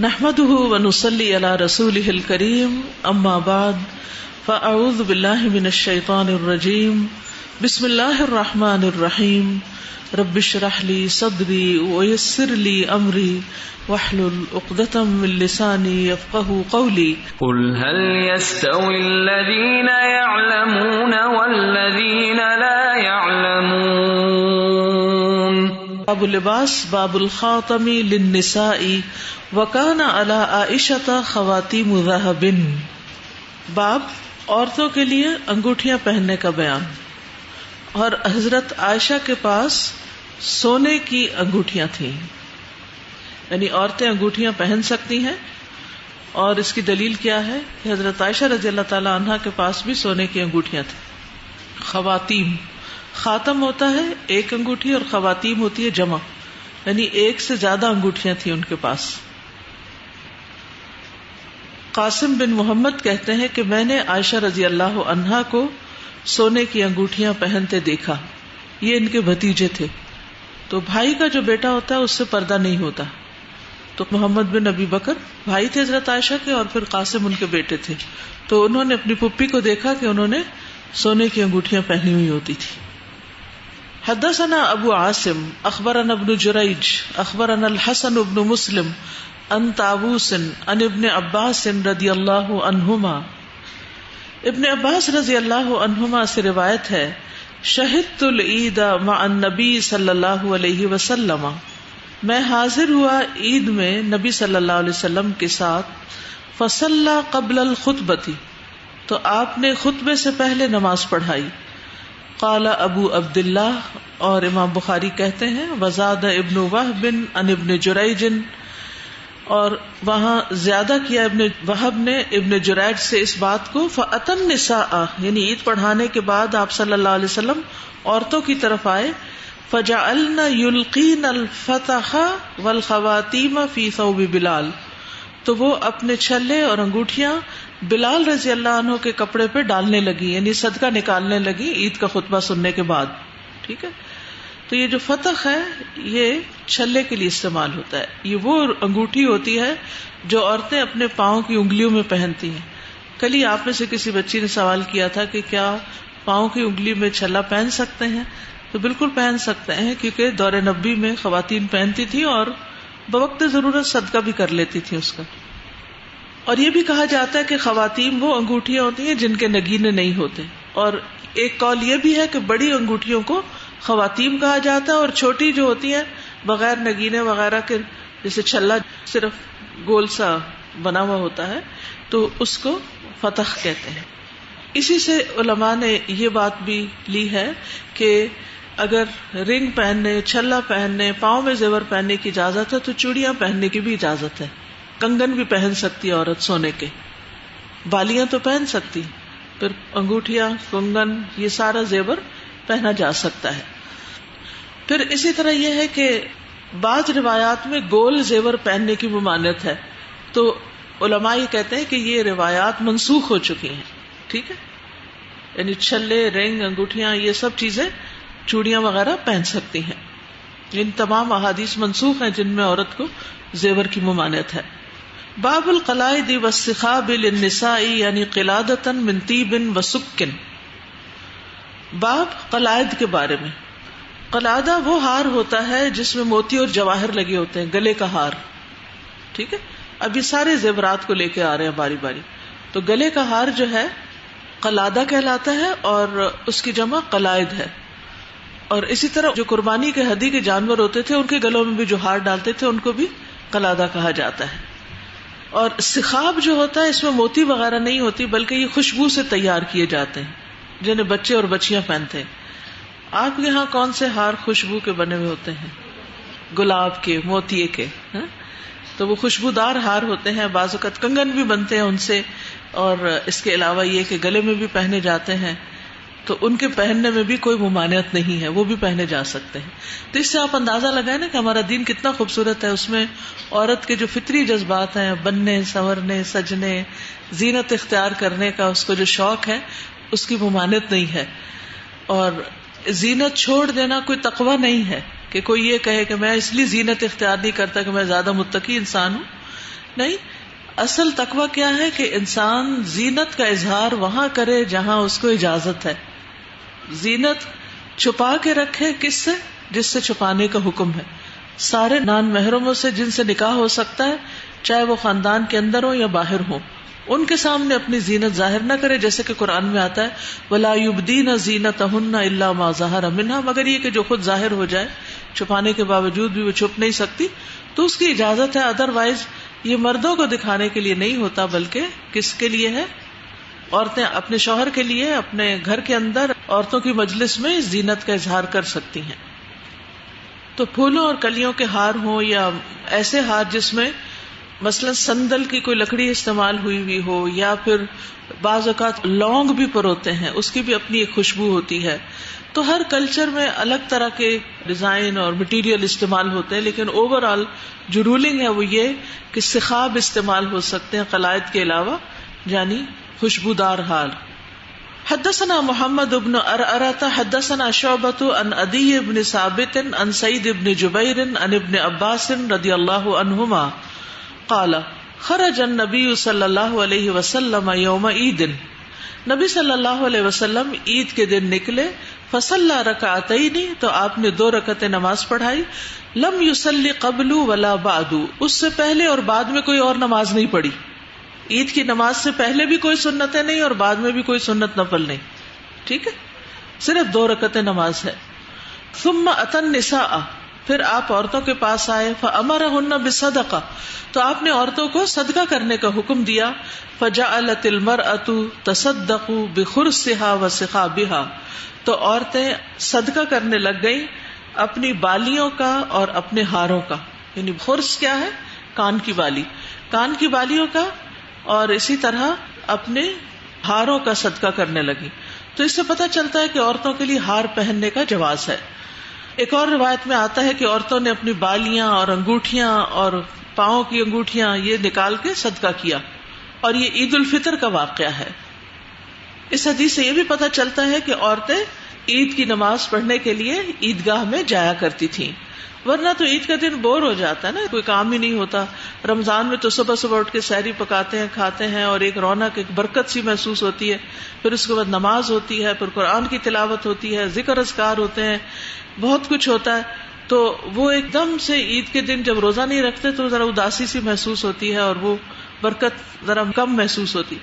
نحمده ونصلي على رسوله الكريم اما بعد فاعوذ بالله من الشيطان الرجيم بسم الله الرحمن الرحيم رب اشرح لي صدري ويسر لي امري واحلل عقدة من لساني يفقهوا قولي قل هل يستوي الذين يعلمون والذين لا يعلمون باب اللباس باب الخاتم للنساء وكان على عائشة خواتيم ذهب. باب عورتوں کے لیے انگوٹھیاں پہننے کا بیان. اور حضرت عائشہ کے پاس سونے کی انگوٹھیاں تھیں، یعنی عورتیں انگوٹھیاں پہن سکتی ہیں. اور اس کی دلیل کیا ہے کہ حضرت عائشہ رضی اللہ تعالی عنہا کے پاس بھی سونے کی انگوٹھیاں تھیں. خواتیم، خاتم ہوتا ہے ایک انگوٹھی اور خواتیم ہوتی ہے جمع، یعنی ایک سے زیادہ انگوٹھیاں تھیں ان کے پاس. قاسم بن محمد کہتے ہیں کہ میں نے عائشہ رضی اللہ عنہا کو سونے کی انگوٹھیاں پہنتے دیکھا. یہ ان کے بھتیجے تھے، تو بھائی کا جو بیٹا ہوتا ہے اس سے پردہ نہیں ہوتا. تو محمد بن ابی بکر بھائی تھے حضرت عائشہ کے، اور پھر قاسم ان کے بیٹے تھے. تو انہوں نے اپنی پھپھی کو دیکھا کہ انہوں نے سونے کی انگوٹھیاں پہنی ہوئی ہوتی تھی. حدثنا ابو عاصم اخبرنا ابن جریج اخبرنا الحسن بن مسلم عن طاووس عن ابن عباس رضی اللہ عنہما. ابن عباس رضی اللہ عنہما سے روایت ہے، شہدت العید مع النبی صلی اللہ علیہ وسلم، میں حاضر ہوا عید میں نبی صلی اللہ علیہ وسلم کے ساتھ. فصلی قبل الخطبۃ، تو آپ نے خطبے سے پہلے نماز پڑھائی. قال ابو عبداللہ، اور امام بخاری کہتے ہیں وزاد ابن وہب عن ابن جریج، اور وہاں زیادہ کیا ابن وہب نے ابن جریج سے اس بات کو. فأتى النساء، یعنی عید پڑھانے کے بعد آپ صلی اللہ علیہ وسلم عورتوں کی طرف آئے. فجعلن يلقين الفتح والخواتيم في ثوب بلال، تو وہ اپنے چھلے اور انگوٹھیاں بلال رضی اللہ عنہ کے کپڑے پہ ڈالنے لگی، یعنی صدقہ نکالنے لگی عید کا خطبہ سننے کے بعد. ٹھیک ہے، تو یہ جو فتح ہے یہ چھلے کے لیے استعمال ہوتا ہے. یہ وہ انگوٹھی ہوتی ہے جو عورتیں اپنے پاؤں کی انگلیوں میں پہنتی ہیں. کل ہی آپ میں سے کسی بچی نے سوال کیا تھا کہ کیا پاؤں کی انگلی میں چھلا پہن سکتے ہیں؟ تو بالکل پہن سکتے ہیں، کیونکہ دور نبی میں خواتین پہنتی تھی اور بوقت ضرورت صدقہ بھی کر لیتی تھی اس کا. اور یہ بھی کہا جاتا ہے کہ خواتین وہ انگوٹھیاں ہوتی ہیں جن کے نگینے نہیں ہوتے. اور ایک قول یہ بھی ہے کہ بڑی انگوٹھیوں کو خواتین کہا جاتا ہے، اور چھوٹی جو ہوتی ہیں بغیر نگینے وغیرہ کے، جیسے چھلا صرف گول سا بنا ہوا ہوتا ہے، تو اس کو فتح کہتے ہیں. اسی سے علماء نے یہ بات بھی لی ہے کہ اگر رنگ پہننے، چھلا پہننے، پاؤں میں زیور پہننے کی اجازت ہے تو چوڑیاں پہننے کی بھی اجازت ہے. کنگن بھی پہن سکتی ہے عورت سونے کے، بالیاں تو پہن سکتی، پھر انگوٹھیاں، کنگن، یہ سارا زیور پہنا جا سکتا ہے. پھر اسی طرح یہ ہے کہ بعض روایات میں گول زیور پہننے کی ممانعت ہے، تو علماء یہ کہتے ہیں کہ یہ روایات منسوخ ہو چکی ہیں. ٹھیک ہے، یعنی چھلے، رنگ، انگوٹھیاں، یہ سب چیزیں، چوڑیاں وغیرہ پہن سکتی ہیں. ان تمام احادیث منسوخ ہیں جن میں عورت کو زیور کی ممانعت ہے. باب القلائد والسخاب للنساء، یعنی قلادۃ من طیب وسک. باب قلائد کے بارے میں. قلادہ وہ ہار ہوتا ہے جس میں موتی اور جواہر لگے ہوتے ہیں، گلے کا ہار. ٹھیک ہے، اب یہ سارے زیورات کو لے کے آ رہے ہیں باری باری. تو گلے کا ہار جو ہے قلادہ کہلاتا ہے، اور اس کی جمع قلائد ہے. اور اسی طرح جو قربانی کے ہدی کے جانور ہوتے تھے ان کے گلوں میں بھی جو ہار ڈالتے تھے ان کو بھی قلادہ کہا جاتا ہے. اور سخاب جو ہوتا ہے اس میں موتی وغیرہ نہیں ہوتی، بلکہ یہ خوشبو سے تیار کیے جاتے ہیں جنہیں بچے اور بچیاں پہنتے ہیں. آپ کے یہاں کون سے ہار خوشبو کے بنے ہوئے ہوتے ہیں؟ گلاب کے، موتیے کے. تو وہ خوشبودار ہار ہوتے ہیں. بعض اوقات کنگن بھی بنتے ہیں ان سے، اور اس کے علاوہ یہ کہ گلے میں بھی پہنے جاتے ہیں، تو ان کے پہننے میں بھی کوئی ممانعت نہیں ہے، وہ بھی پہنے جا سکتے ہیں. تو اس سے آپ اندازہ لگائیں نا کہ ہمارا دین کتنا خوبصورت ہے. اس میں عورت کے جو فطری جذبات ہیں، بننے، سنورنے، سجنے، زینت اختیار کرنے کا اس کو جو شوق ہے، اس کی ممانعت نہیں ہے. اور زینت چھوڑ دینا کوئی تقوی نہیں ہے کہ کوئی یہ کہے کہ میں اس لیے زینت اختیار نہیں کرتا کہ میں زیادہ متقی انسان ہوں، نہیں، اصل تقوی کیا ہے کہ انسان زینت کا اظہار وہاں کرے جہاں اس کو اجازت ہے. زینت چھپا کے رکھے، کس سے؟ جس سے چھپانے کا حکم ہے. سارے نان محرموں سے جن سے نکاح ہو سکتا ہے، چاہے وہ خاندان کے اندر ہو یا باہر ہو، ان کے سامنے اپنی زینت ظاہر نہ کرے. جیسے کہ قرآن میں آتا ہے وَلَا يُبْدِينَ زِينَتَهُنَّ إِلَّا مَا ظَهَرَ مِنْهَا، مگر یہ کہ جو خود ظاہر ہو جائے، چھپانے کے باوجود بھی وہ چھپ نہیں سکتی تو اس کی اجازت ہے. ادروائز یہ مردوں کو دکھانے کے لیے نہیں ہوتا، بلکہ کس کے لیے ہے؟ عورتیں اپنے شوہر کے لیے اپنے گھر کے اندر عورتوں کی مجلس میں زینت کا اظہار کر سکتی ہیں. تو پھولوں اور کلیوں کے ہار ہوں یا ایسے ہار جس میں مثلا سندل کی کوئی لکڑی استعمال ہوئی ہو، یا پھر بعض اوقات لونگ بھی پروتے ہیں، اس کی بھی اپنی ایک خوشبو ہوتی ہے. تو ہر کلچر میں الگ طرح کے ڈیزائن اور مٹیریل استعمال ہوتے ہیں، لیکن اوور آل جو رولنگ ہے وہ یہ کہ سخاب استعمال ہو سکتے ہیں قلائد کے علاوہ، یعنی خوشبودار ہار. حدثنا محمد بن ارأرة حدثنا شعبة عن عدي بن ثابت عن سعيد بن جبير عن ابن عباس رضي الله عنهما قال خرج النبي صلی اللہ علیہ وسلم یوم عید، نبی صلی اللہ علیہ وسلم عید کے دن نکلے. فصلی رکعتین، تو آپ نے 2 رکعتیں نماز پڑھائی. لم یصلی قبل ولا بعد، اس سے پہلے اور بعد میں کوئی اور نماز نہیں پڑھی. عید کی نماز سے پہلے بھی کوئی سنتیں نہیں اور بعد میں بھی کوئی سنت نفل نہیں. ٹھیک ہے، صرف 2 رکعتیں نماز ہے. ثم اتى النساء، پھر آپ عورتوں کے پاس آئے. فامرهن بالصدقہ، تو آپ نے عورتوں کو صدقہ کرنے کا حکم دیا. فجعلت المرأة تصدق بخرصها وسخابها، تو عورتیں صدقہ کرنے لگ گئیں اپنی بالیوں کا اور اپنے ہاروں کا. یعنی خرص کیا ہے؟ کان کی بالی، کان کی بالیوں کا، اور اسی طرح اپنے ہاروں کا صدقہ کرنے لگی. تو اس سے پتہ چلتا ہے کہ عورتوں کے لیے ہار پہننے کا جواز ہے. ایک اور روایت میں آتا ہے کہ عورتوں نے اپنی بالیاں اور انگوٹھیاں اور پاؤں کی انگوٹھیاں یہ نکال کے صدقہ کیا، اور یہ عید الفطر کا واقعہ ہے. اس حدیث سے یہ بھی پتہ چلتا ہے کہ عورتیں عید کی نماز پڑھنے کے لیے عیدگاہ میں جایا کرتی تھیں، ورنہ تو عید کا دن بور ہو جاتا ہے نا، کوئی کام ہی نہیں ہوتا. رمضان میں تو صبح صبح اٹھ کے سحری پکاتے ہیں، کھاتے ہیں، اور ایک رونق، ایک برکت سی محسوس ہوتی ہے. پھر اس کے بعد نماز ہوتی ہے، پھر قرآن کی تلاوت ہوتی ہے، ذکر اذکار ہوتے ہیں، بہت کچھ ہوتا ہے. تو وہ ایک دم سے عید کے دن جب روزہ نہیں رکھتے تو ذرا اداسی سی محسوس ہوتی ہے اور وہ برکت ذرا کم محسوس ہوتی.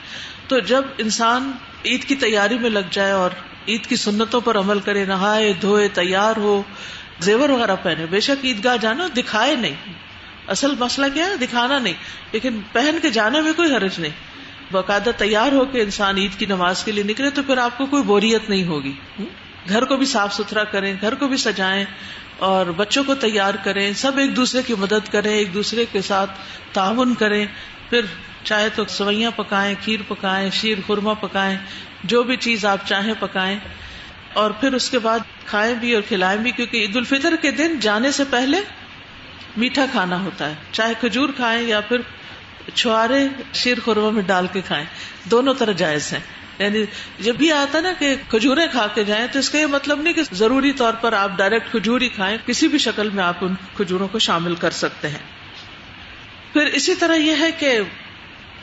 تو جب انسان عید کی تیاری میں لگ جائے اور عید کی سنتوں پر عمل کرے، نہائے دھوئے تیار ہو، زیور وغیرہ پہنے، بے شک عیدگاہ جانا دکھائے نہیں، اصل مسئلہ کیا ہے؟ دکھانا نہیں، لیکن پہن کے جانے میں کوئی حرج نہیں. باقاعدہ تیار ہو کے انسان عید کی نماز کے لیے نکلے تو پھر آپ کو کوئی بوریت نہیں ہوگی. گھر کو بھی صاف ستھرا کریں، گھر کو بھی سجائیں اور بچوں کو تیار کریں، سب ایک دوسرے کی مدد کریں، ایک دوسرے کے ساتھ تعاون کریں. پھر چاہے تو سوئیاں پکائیں، کھیر پکائیں، شیر خورما پکائیں، جو بھی چیز آپ چاہیں پکائیں، اور پھر اس کے بعد کھائیں بھی اور کھلائیں بھی، کیونکہ عید الفطر کے دن جانے سے پہلے میٹھا کھانا ہوتا ہے. چاہے کھجور کھائیں یا پھر چھوارے شیر خورما میں ڈال کے کھائیں، دونوں طرح جائز ہیں. یعنی جب بھی آتا نا کہ کھجوریں کھا کے جائیں تو اس کا یہ مطلب نہیں کہ ضروری طور پر آپ ڈائریکٹ کھجور ہی کھائیں، کسی بھی شکل میں آپ ان کھجوروں کو شامل کر سکتے ہیں. پھر اسی طرح یہ ہے کہ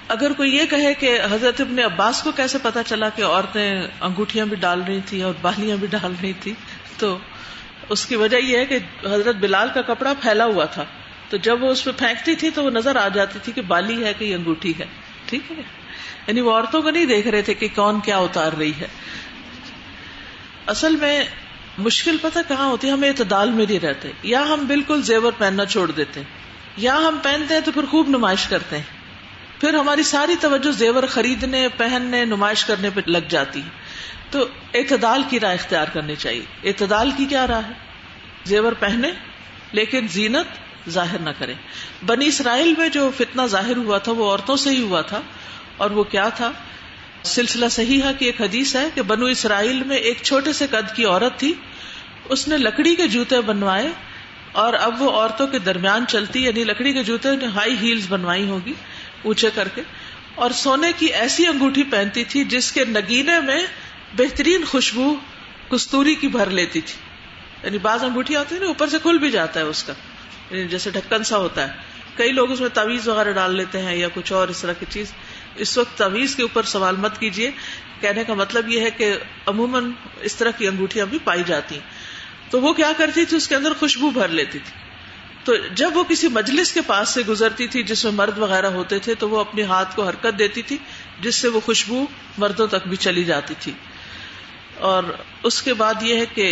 اگر کوئی یہ کہے کہ حضرت ابن عباس کو کیسے پتا چلا کہ عورتیں انگوٹھیاں بھی ڈال رہی تھی اور بالیاں بھی ڈال رہی تھی، تو اس کی وجہ یہ ہے کہ حضرت بلال کا کپڑا پھیلا ہوا تھا، تو جب وہ اس پہ پھینکتی تھی تو وہ نظر آ جاتی تھی کہ بالی ہے کہ یہ انگوٹھی ہے. ٹھیک ہے، یعنی وہ عورتوں کو نہیں دیکھ رہے تھے کہ کون کیا اتار رہی ہے. اصل میں مشکل پتہ کہاں ہوتی ہے؟ ہم اعتدال میں نہیں رہتے، یا ہم بالکل زیور پہننا چھوڑ دیتے ہیں، یا ہم پہنتے ہیں تو پھر خوب نمائش کرتے ہیں، پھر ہماری ساری توجہ زیور خریدنے، پہننے، نمائش کرنے پہ لگ جاتی ہے. تو اعتدال کی راہ اختیار کرنی چاہیے. اعتدال کی کیا راہ ہے؟ زیور پہنے لیکن زینت ظاہر نہ کریں. بنی اسرائیل میں جو فتنہ ظاہر ہوا تھا وہ عورتوں سے ہی ہوا تھا، اور وہ کیا تھا؟ سلسلہ صحیحہ کی ایک حدیث ہے کہ بنو اسرائیل میں ایک چھوٹے سے قد کی عورت تھی، اس نے لکڑی کے جوتے بنوائے، اور اب وہ عورتوں کے درمیان چلتی، یعنی لکڑی کے جوتے نے ہائی ہیلز بنوائی ہوگی اونچے کر کے، اور سونے کی ایسی انگوٹھی پہنتی تھی جس کے نگینے میں بہترین خوشبو کستوری کی بھر لیتی تھی. یعنی بعض انگوٹھی آتی ہے نا اوپر سے کھل بھی جاتا ہے اس کا، یعنی جیسے ڈھکن سا ہوتا ہے، کئی لوگ اس میں تعویذ وغیرہ ڈال لیتے ہیں یا کچھ اور اس طرح کی چیز. اس وقت تعویذ کے اوپر سوال مت کیجیے. کہنے کا مطلب یہ ہے کہ عموماً اس طرح کی انگوٹھیاں بھی پائی جاتی ہیں. تو وہ کیا کرتی تھی, اس کے اندر خوشبو بھر لیتی تھی. تو جب وہ کسی مجلس کے پاس سے گزرتی تھی جس میں مرد وغیرہ ہوتے تھے تو وہ اپنے ہاتھ کو حرکت دیتی تھی جس سے وہ خوشبو مردوں تک بھی چلی جاتی تھی. اور اس کے بعد یہ ہے کہ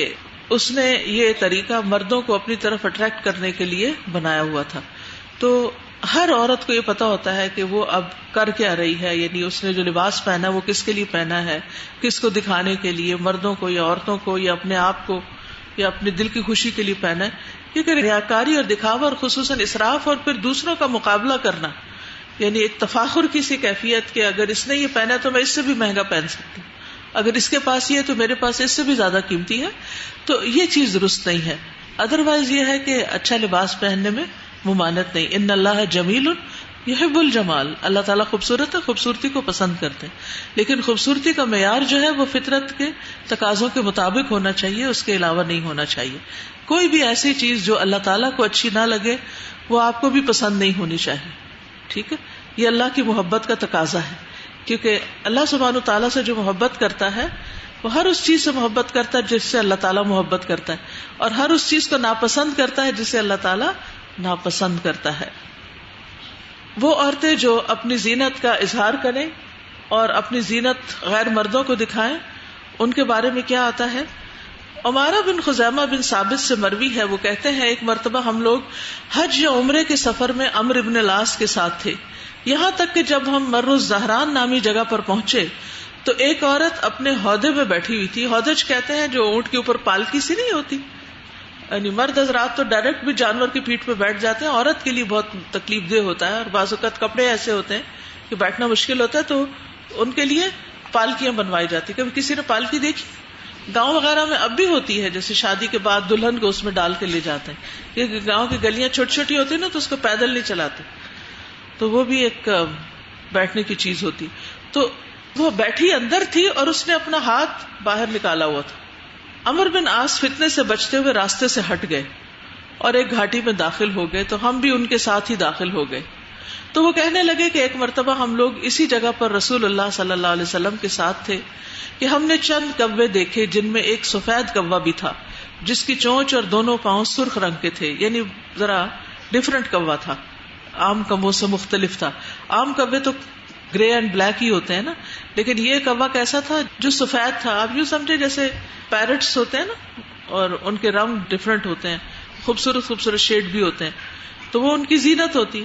اس نے یہ طریقہ مردوں کو اپنی طرف اٹریکٹ کرنے کے لیے بنایا ہوا تھا. تو ہر عورت کو یہ پتا ہوتا ہے کہ وہ اب کر کیا رہی ہے, یعنی اس نے جو لباس پہنا وہ کس کے لیے پہنا ہے, کس کو دکھانے کے لیے, مردوں کو یا عورتوں کو یا اپنے آپ کو یا اپنے دل کی خوشی کے لیے پہنا ہے. کیونکہ ریاکاری اور دکھاوا اور خصوصاً اسراف اور پھر دوسروں کا مقابلہ کرنا, یعنی ایک تفاخر کی سی کیفیت کہ اگر اس نے یہ پہنا تو میں اس سے بھی مہنگا پہن سکتی ہوں, اگر اس کے پاس یہ ہے تو میرے پاس اس سے بھی زیادہ قیمتی ہے. تو یہ چیز درست نہیں ہے. ادروائز یہ ہے کہ اچھا لباس پہننے میں ممانعت نہیں. ان اللہ جمیل یحب الجمال, اللہ تعالیٰ خوبصورت ہے, خوبصورتی کو پسند کرتے ہیں, لیکن خوبصورتی کا معیار جو ہے وہ فطرت کے تقاضوں کے مطابق ہونا چاہیے, اس کے علاوہ نہیں ہونا چاہیے. کوئی بھی ایسی چیز جو اللہ تعالیٰ کو اچھی نہ لگے وہ آپ کو بھی پسند نہیں ہونی چاہیے. ٹھیک ہے, یہ اللہ کی محبت کا تقاضا ہے, کیونکہ اللہ سبحانہ تعالیٰ سے جو محبت کرتا ہے وہ ہر اس چیز سے محبت کرتا ہے جس سے اللہ تعالیٰ محبت کرتا ہے, اور ہر اس چیز کو ناپسند کرتا ہے جس سے اللہ تعالیٰ ناپسند کرتا ہے. وہ عورتیں جو اپنی زینت کا اظہار کریں اور اپنی زینت غیر مردوں کو دکھائیں, ان کے بارے میں کیا آتا ہے. عمارہ بن خزیمہ بن ثابت سے مروی ہے, وہ کہتے ہیں ایک مرتبہ ہم لوگ حج یا عمرے کے سفر میں عمرو بن العاص کے ساتھ تھے, یہاں تک کہ جب ہم مر الزہران نامی جگہ پر پہنچے تو ایک عورت اپنے ہودے میں بیٹھی ہوئی تھی. ہودج کہتے ہیں جو اونٹ کے اوپر پالکی سی نہیں ہوتی, یعنی مرد حضرات تو ڈائریکٹ بھی جانور کی پیٹھ پہ بیٹھ جاتے ہیں, عورت کے لیے بہت تکلیف دہ ہوتا ہے, اور بعض اوقات کپڑے ایسے ہوتے ہیں کہ بیٹھنا مشکل ہوتا ہے, تو ان کے لیے پالکیاں بنوائی جاتی. کبھی کسی نے پالکی دیکھی؟ گاؤں وغیرہ میں اب بھی ہوتی ہے, جیسے شادی کے بعد دلہن کو اس میں ڈال کے لے جاتے ہیں, کیونکہ گاؤں کی گلیاں چھوٹی چھوٹی ہوتی ہیں نا, تو اس کو پیدل نہیں چلاتے, تو وہ بھی ایک بیٹھنے کی چیز ہوتی. تو وہ بیٹھی اندر تھی اور اس نے اپنا ہاتھ باہر نکالا ہوا تھا. عمرو بن عاص فتنے سے بچتے ہوئے راستے سے ہٹ گئے اور ایک گھاٹی میں داخل ہو گئے, تو ہم بھی ان کے ساتھ ہی داخل ہو گئے. تو وہ کہنے لگے کہ ایک مرتبہ ہم لوگ اسی جگہ پر رسول اللہ صلی اللہ علیہ وسلم کے ساتھ تھے کہ ہم نے چند کوے دیکھے جن میں ایک سفید کوا بھی تھا جس کی چونچ اور دونوں پاؤں سرخ رنگ کے تھے, یعنی ذرا ڈفرنٹ کوا تھا, عام کووں سے مختلف تھا. عام کوے تو گرے اینڈ بلیک ہی ہوتے ہیں نا, لیکن یہ کوا کیسا تھا جو سفید تھا. آپ یوں سمجھے جیسے پیرٹس ہوتے ہیں نا, اور ان کے رنگ ڈفرنٹ ہوتے ہیں, خوبصورت خوبصورت شیڈ بھی ہوتے ہیں, تو وہ ان کی زینت ہوتی.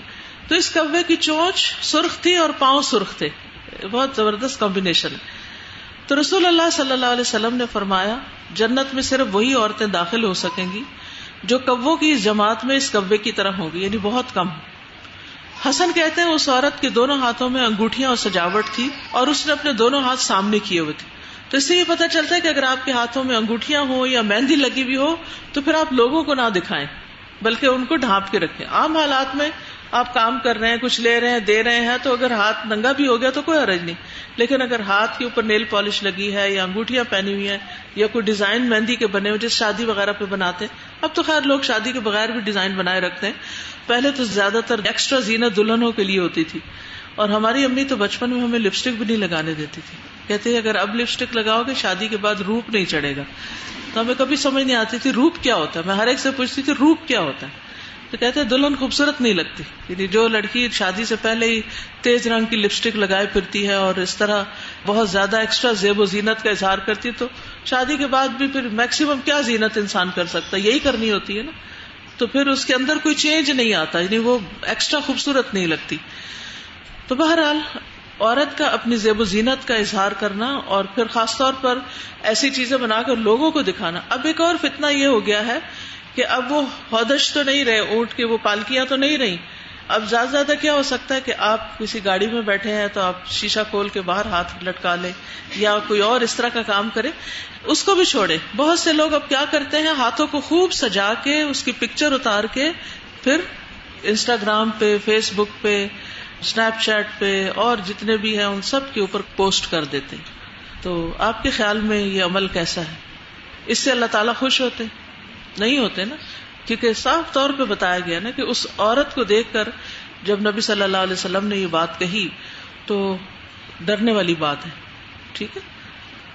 تو اس کوے کی چونچ سرخ تھی اور پاؤں سرخ تھے, بہت زبردست کمبینیشن ہے. تو رسول اللہ صلی اللہ علیہ وسلم نے فرمایا جنت میں صرف وہی عورتیں داخل ہو سکیں گی جو کووں کی اس جماعت میں اس کوے کی طرح ہوگی, یعنی بہت کم. حسن کہتے ہیں اس عورت کے دونوں ہاتھوں میں انگوٹھیاں اور سجاوٹ تھی اور اس نے اپنے دونوں ہاتھ سامنے کیے ہوئے تھے. تو اس سے یہ پتا چلتا ہے کہ اگر آپ کے ہاتھوں میں انگوٹھیاں ہوں یا مہندی لگی ہوئی ہو تو پھر آپ لوگوں کو نہ دکھائیں بلکہ ان کو ڈھانپ کے رکھیں. عام حالات میں آپ کام کر رہے ہیں, کچھ لے رہے ہیں, دے رہے ہیں, تو اگر ہاتھ ننگا بھی ہو گیا تو کوئی حرج نہیں, لیکن اگر ہاتھ کے اوپر نیل پالش لگی ہے یا انگوٹھیاں پہنی ہوئی ہیں یا کوئی ڈیزائن مہندی کے بنے ہوئے جس شادی وغیرہ پہ بناتے ہیں, اب تو خیر لوگ شادی کے بغیر بھی ڈیزائن بنائے رکھتے ہیں, پہلے تو زیادہ تر ایکسٹرا زینت دلہنوں کے لیے ہوتی تھی. اور ہماری امی تو بچپن میں ہمیں لپسٹک بھی نہیں لگانے دیتی تھی, کہتے ہیں اگر اب لپسٹک لگاؤ گے شادی کے بعد روپ نہیں چڑھے گا. تو ہمیں کبھی سمجھ نہیں آتی تھی روپ کیا ہوتا ہے, میں ہر ایک سے پوچھتی تھی روپ کیا ہوتا ہے, تو کہتے ہیں دلہن خوبصورت نہیں لگتی, یعنی جو لڑکی شادی سے پہلے ہی تیز رنگ کی لپسٹک لگائے پھرتی ہے اور اس طرح بہت زیادہ ایکسٹرا زیب و زینت کا اظہار کرتی, تو شادی کے بعد بھی پھر میکسیمم کیا زینت انسان کر سکتا ہے, یہی کرنی ہوتی ہے نا, تو پھر اس کے اندر کوئی چینج نہیں آتا, یعنی وہ ایکسٹرا خوبصورت نہیں لگتی. تو بہرحال عورت کا اپنی زیب و زینت کا اظہار کرنا اور پھر خاص طور پر ایسی چیزیں بنا کر لوگوں کو دکھانا. اب ایک اور فتنہ یہ ہو گیا ہے کہ اب وہ ہودش تو نہیں رہے, اونٹ کے وہ پالکیاں تو نہیں رہی. اب زیادہ کیا ہو سکتا ہے کہ آپ کسی گاڑی میں بیٹھے ہیں تو آپ شیشہ کھول کے باہر ہاتھ لٹکا لیں یا کوئی اور اس طرح کا کام کرے, اس کو بھی چھوڑے. بہت سے لوگ اب کیا کرتے ہیں, ہاتھوں کو خوب سجا کے اس کی پکچر اتار کے پھر انسٹاگرام پہ, فیس بک پہ, اسنیپ چیٹ پہ اور جتنے بھی ہیں ان سب کے اوپر پوسٹ کر دیتے. تو آپ کے خیال میں یہ عمل کیسا ہے؟ اس سے اللہ تعالیٰ خوش ہوتے نہیں ہوتے نا. کیونکہ صاف طور پہ بتایا گیا نا کہ اس عورت کو دیکھ کر جب نبی صلی اللہ علیہ وسلم نے یہ بات کہی تو ڈرنے والی بات ہے. ٹھیک ہے،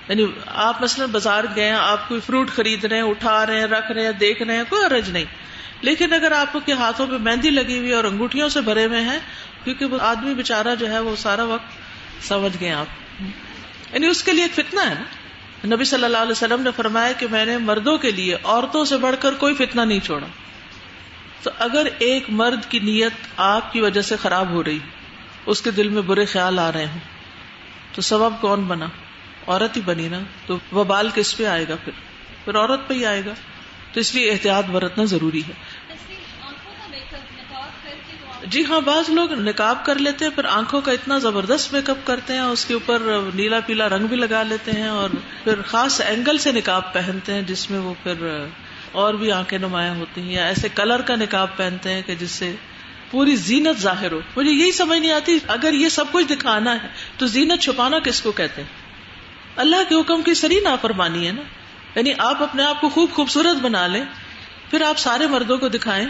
یعنی آپ مثلا بازار گئے ہیں، آپ کوئی فروٹ خرید رہے ہیں، اٹھا رہے ہیں، رکھ رہے ہیں، دیکھ رہے ہیں، کوئی حرج نہیں. لیکن اگر آپ کے ہاتھوں پہ مہندی لگی ہوئی اور انگوٹھیوں سے بھرے ہوئے ہیں، کیونکہ وہ آدمی بےچارا جو ہے وہ سارا وقت سمجھ گئے آپ، یعنی اس کے لیے ایک فتنہ ہے نا. نبی صلی اللہ علیہ وسلم نے فرمایا کہ میں نے مردوں کے لیے عورتوں سے بڑھ کر کوئی فتنہ نہیں چھوڑا. تو اگر ایک مرد کی نیت آپ کی وجہ سے خراب ہو رہی، اس کے دل میں برے خیال آ رہے ہیں، تو سبب کون بنا؟ عورت ہی بنی نا. تو وبال کس پہ آئے گا؟ پھر عورت پہ ہی آئے گا. تو اس لیے احتیاط برتنا ضروری ہے. جی ہاں، بعض لوگ نقاب کر لیتے ہیں، پھر آنکھوں کا اتنا زبردست میک اپ کرتے ہیں، اس کے اوپر نیلا پیلا رنگ بھی لگا لیتے ہیں، اور پھر خاص اینگل سے نقاب پہنتے ہیں جس میں وہ پھر اور بھی آنکھیں نمایاں ہوتی ہیں، یا ایسے کلر کا نقاب پہنتے ہیں کہ جس سے پوری زینت ظاہر ہو. مجھے یہی سمجھ نہیں آتی، اگر یہ سب کچھ دکھانا ہے تو زینت چھپانا کس کو کہتے ہیں؟ اللہ کے حکم کی سری نافرمانی ہے نا. یعنی آپ اپنے آپ کو خوب خوبصورت بنا لیں، پھر آپ سارے مردوں کو دکھائیں،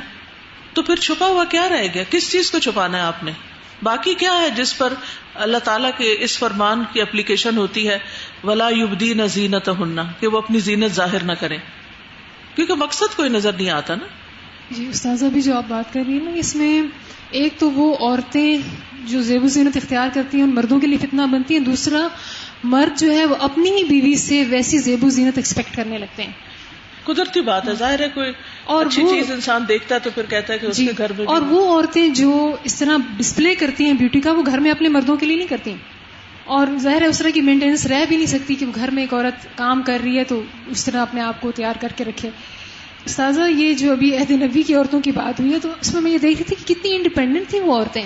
تو پھر چھپا ہوا کیا رہے گا؟ کس چیز کو چھپانا ہے آپ نے؟ باقی کیا ہے جس پر اللہ تعالیٰ کے اس فرمان کی اپلیکیشن ہوتی ہے وَلَا يُبْدِينَ زِينَتَهُنَّ، کہ وہ اپنی زینت ظاہر نہ کریں، کیونکہ مقصد کوئی نظر نہیں آتا نا. جی استاذہ، بھی جو آپ بات کر رہی ہیں نا، اس میں ایک تو وہ عورتیں جو زیب و زینت اختیار کرتی ہیں ان مردوں کے لیے فتنہ بنتی ہیں، دوسرا مرد جو ہے وہ اپنی ہی بیوی سے ویسی زیب و زینت ایکسپیکٹ کرنے لگتے ہیں. قدرتی بات ہے، ظاہر ہے کوئی اور اچھی چیز انسان دیکھتا ہے تو پھر کہتا ہے کہ اس کے گھر میں. اور وہ عورتیں جو اس طرح ڈسپلے کرتی ہیں بیوٹی کا، وہ گھر میں اپنے مردوں کے لیے نہیں کرتی، اور ظاہر ہے اس طرح کی مینٹیننس رہ بھی نہیں سکتی کہ وہ گھر میں ایک عورت کام کر رہی ہے تو اس طرح اپنے آپ کو تیار کر کے رکھے. استاذہ، یہ جو ابھی عہد نبی کی عورتوں کی بات ہوئی ہے تو اس میں یہ دیکھ رہی تھی کہ کتنی انڈیپینڈنٹ تھیں وہ عورتیں،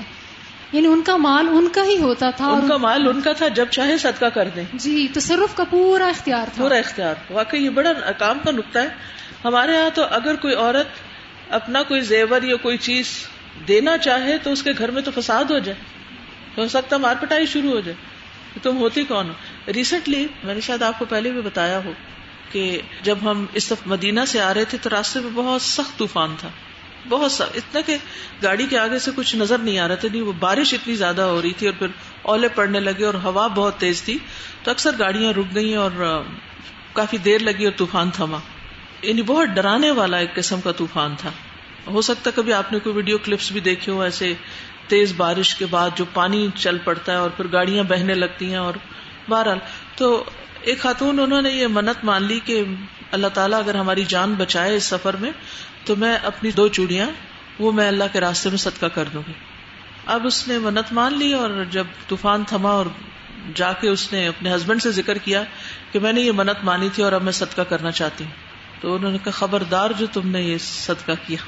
یعنی ان کا مال ان کا ہی ہوتا تھا، ان کا مال ان کا تھا، جب چاہے صدقہ کر دیں. جی، تصرف کا پورا اختیار تھا، پورا اختیار. واقعی یہ بڑا کام کا نقطہ ہے. ہمارے ہاں تو اگر کوئی عورت اپنا کوئی زیور یا کوئی چیز دینا چاہے تو اس کے گھر میں تو فساد ہو جائے، ہو سکتا مار پٹائی شروع ہو جائے. تم ہوتی کون ہو؟ ریسنٹلی میں نے شاید آپ کو پہلے بھی بتایا ہو کہ جب ہم اس طرف مدینہ سے آ رہے تھے تو راستے میں بہت سخت طوفان تھا، بہت سخت، اتنا کہ گاڑی کے آگے سے کچھ نظر نہیں آ رہا تھا. نہیں، وہ بارش اتنی زیادہ ہو رہی تھی اور پھر اولے پڑنے لگے اور ہوا بہت تیز تھی، تو اکثر گاڑیاں رک گئیں اور کافی دیر لگی اور طوفان تھما. یعنی بہت ڈرانے والا ایک قسم کا طوفان تھا. ہو سکتا کبھی آپ نے کوئی ویڈیو کلپس بھی دیکھے ہو ایسے تیز بارش کے بعد جو پانی چل پڑتا ہے اور پھر گاڑیاں بہنے لگتی ہیں. اور بہرحال تو ایک خاتون انہوں نے یہ منت مان لی کہ اللہ تعالیٰ اگر ہماری جان بچائے اس سفر میں تو میں اپنی 2 چوڑیاں وہ میں اللہ کے راستے میں صدقہ کر دوں گی. اب اس نے منت مان لی اور جب طوفان تھما اور جا کے اس نے اپنے ہسبینڈ سے ذکر کیا کہ میں نے یہ منت مانی تھی اور اب میں صدقہ کرنا چاہتی ہوں، تو انہوں نے کہا خبردار جو تم نے یہ صدقہ کیا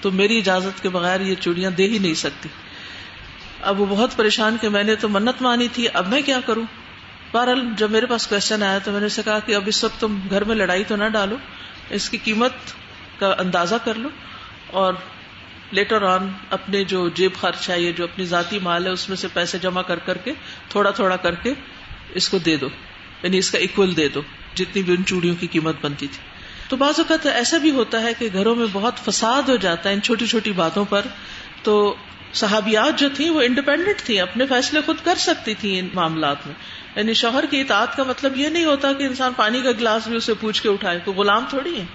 تو میری اجازت کے بغیر یہ چوڑیاں دے ہی نہیں سکتی. اب وہ بہت پریشان کہ میں نے تو منت مانی تھی، اب میں کیا کروں. بہرحال جب میرے پاس کوشچن آیا تو میں نے اسے کہا کہ اب اس وقت تم گھر میں لڑائی تو نہ ڈالو، اس کی قیمت کا اندازہ کر لو اور لیٹر آن اپنے جو جیب خرچ ہے، یہ جو اپنی ذاتی مال ہے، اس میں سے پیسے جمع کر کے تھوڑا تھوڑا کر کے اس کو دے دو، یعنی اس کا ایکول دے دو جتنی بھی ان چوڑیوں کی قیمت بنتی تھی. تو بعض اوقات ایسا بھی ہوتا ہے کہ گھروں میں بہت فساد ہو جاتا ہے ان چھوٹی چھوٹی باتوں پر. تو صحابیات جو تھیں وہ انڈیپینڈنٹ تھیں، اپنے فیصلے خود کر سکتی تھیں ان معاملات میں. یعنی شوہر کی اطاعت کا مطلب یہ نہیں ہوتا کہ انسان پانی کا گلاس بھی اسے پوچھ کے اٹھائے، تو غلام تھوڑی ہے.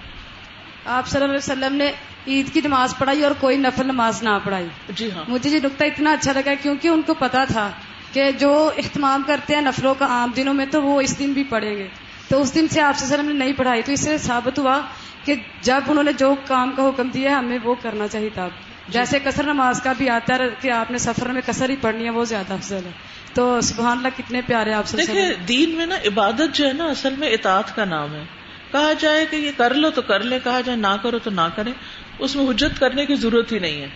آپ صلی اللہ علیہ وسلم نے عید کی نماز پڑھائی اور کوئی نفل نماز نہ پڑھائی. جی ہاں، مجھے یہ نقطہ اتنا اچھا لگا کیونکہ ان کو پتا تھا کہ جو اہتمام کرتے ہیں نفلوں کا عام دنوں میں تو وہ اس دن بھی پڑھیں گے، تو اس دن سے آپ صلی اللہ علیہ وسلم نے نہیں پڑھائی. تو اس سے ثابت ہوا کہ جب انہوں نے جو کام کا حکم دیا ہمیں وہ کرنا چاہیے تھا. جیسے قصر نماز کا بھی آتا ہے کہ آپ نے سفر میں قصر ہی پڑھنی ہے، وہ زیادہ افضل ہے. تو سبحان اللہ کتنے پیارے آپ سے. دیکھیں دین میں نا عبادت جو ہے نا اصل میں اطاعت کا نام ہے. کہا جائے کہ یہ کر لو تو کر لیں، کہا جائے نہ کرو تو نہ کریں، اس میں حجت کرنے کی ضرورت ہی نہیں ہے.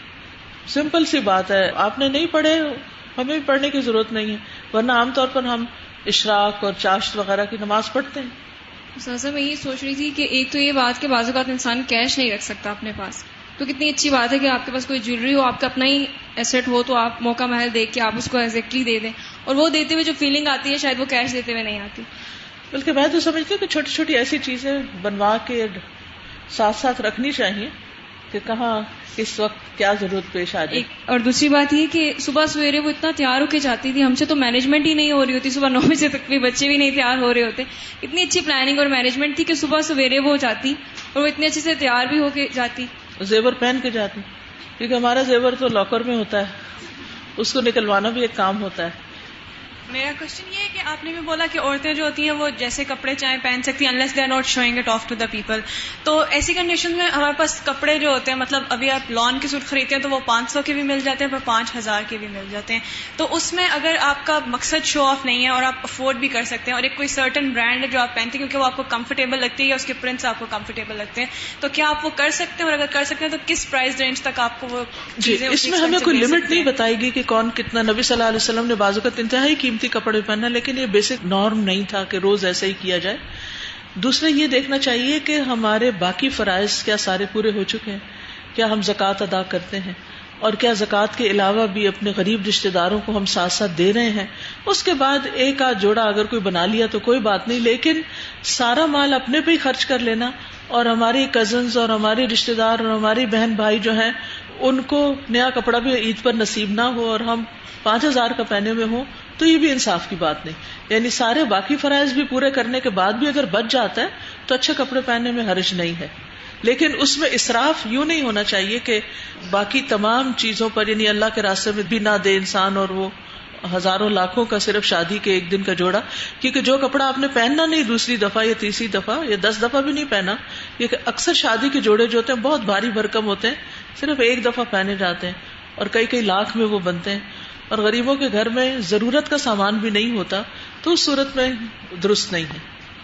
سمپل سی بات ہے، آپ نے نہیں پڑھے ہمیں بھی پڑھنے کی ضرورت نہیں ہے، ورنہ عام طور پر ہم اشراق اور چاشت وغیرہ کی نماز پڑھتے ہیں. سر میں یہ سوچ رہی تھی کہ ایک تو یہ بات کہ بعض اوقات انسان کیش نہیں رکھ سکتا اپنے پاس، تو کتنی اچھی بات ہے کہ آپ کے پاس کوئی جیولری ہو، آپ کا اپنا ہی ایسٹ ہو، تو آپ موقع محل دیکھ کے آپ اس کو ایگزیکٹلی دے دیں، اور وہ دیتے ہوئے جو فیلنگ آتی ہے شاید وہ کیش دیتے ہوئے نہیں آتی. بلکہ میں تو سمجھتی ہوں کہ چھوٹی چھوٹی ایسی چیزیں بنوا کے ساتھ ساتھ رکھنی چاہیے کہ کہاں کس وقت کیا ضرورت پیش آ جائے. اور دوسری بات یہ کہ صبح سویرے وہ اتنا تیار ہو کے جاتی تھی, ہم سے تو مینجمنٹ ہی نہیں ہو رہی ہوتی, صبح 9 بجے تک بھی بچے بھی نہیں تیار ہو رہے ہوتے. اتنی اچھی پلاننگ اور مینجمنٹ تھی کہ صبح سویرے وہ جاتی اور وہ اتنے اچھے سے تیار بھی ہو کے جاتی. زیور پہن کے جاتی, کیونکہ ہمارا زیور تو لاکر میں ہوتا ہے, اس کو نکلوانا بھی ایک کام ہوتا ہے. میرا کوشچن یہ ہے کہ آپ نے بھی بولا کہ عورتیں جو ہوتی ہیں وہ جیسے کپڑے چاہیں پہن سکتی ہیں unless they are not showing it off to the people. تو ایسی کنڈیشن میں ہمارے پاس کپڑے جو ہوتے ہیں, مطلب ابھی آپ لان کے سوٹ خریدتے ہیں تو وہ 500 کے بھی مل جاتے ہیں, پر 5000 کے بھی مل جاتے ہیں. تو اس میں اگر آپ کا مقصد شو آف نہیں ہے اور آپ افورڈ بھی کر سکتے ہیں, اور ایک کوئی سرٹن برانڈ ہے جو آپ پہنتے ہیں کیونکہ وہ آپ کو کمفرٹیبل لگتی ہے یا اس کے پرنٹس آپ کو کمفرٹیبل لگتے ہیں, تو کیا آپ وہ کر سکتے ہیں, اور اگر کر سکتے ہیں تو کس پرائز رینج تک آپ کو وہ چیزیں؟ اس میں ہمیں کوئی لمٹ نہیں بتائے گی کہ کون کتنا. نبی صلی اللہ علیہ وسلم نے بعض اوقات انتہائی قیمتی کپڑے پہنا, لیکن یہ بیسک نارم نہیں تھا کہ روز ایسے ہی کیا جائے. دوسرا یہ دیکھنا چاہیے کہ ہمارے باقی فرائض کیا سارے پورے ہو چکے ہیں, کیا ہم زکوٰۃ ادا کرتے ہیں, اور کیا زکوٰۃ کے علاوہ بھی اپنے غریب رشتہ داروں کو ہم ساتھ ساتھ دے رہے ہیں. اس کے بعد ایک آدھ جوڑا اگر کوئی بنا لیا تو کوئی بات نہیں, لیکن سارا مال اپنے پہ ہی خرچ کر لینا, اور ہماری کزنز اور ہمارے رشتہ دار اور ہماری بہن بھائی جو ہیں ان کو نیا کپڑا بھی عید پر نصیب نہ ہو اور ہم 5000 کا پہنے ہوئے ہوں, تو یہ بھی انصاف کی بات نہیں. یعنی سارے باقی فرائض بھی پورے کرنے کے بعد بھی اگر بچ جاتا ہے تو اچھے کپڑے پہننے میں حرج نہیں ہے, لیکن اس میں اسراف یوں نہیں ہونا چاہیے کہ باقی تمام چیزوں پر, یعنی اللہ کے راستے میں بھی نہ دے انسان, اور وہ ہزاروں لاکھوں کا صرف شادی کے ایک دن کا جوڑا, کیونکہ جو کپڑا آپ نے پہننا نہیں دوسری دفعہ یا تیسری دفعہ یا 10 دفعہ بھی نہیں پہنا, یہ اکثر شادی کے جوڑے جو ہوتے ہیں بہت بھاری بھرکم ہوتے ہیں, صرف ایک دفعہ پہنے جاتے ہیں اور کئی لاکھ میں وہ بنتے ہیں, اور غریبوں کے گھر میں ضرورت کا سامان بھی نہیں ہوتا, تو اس صورت میں درست نہیں ہے.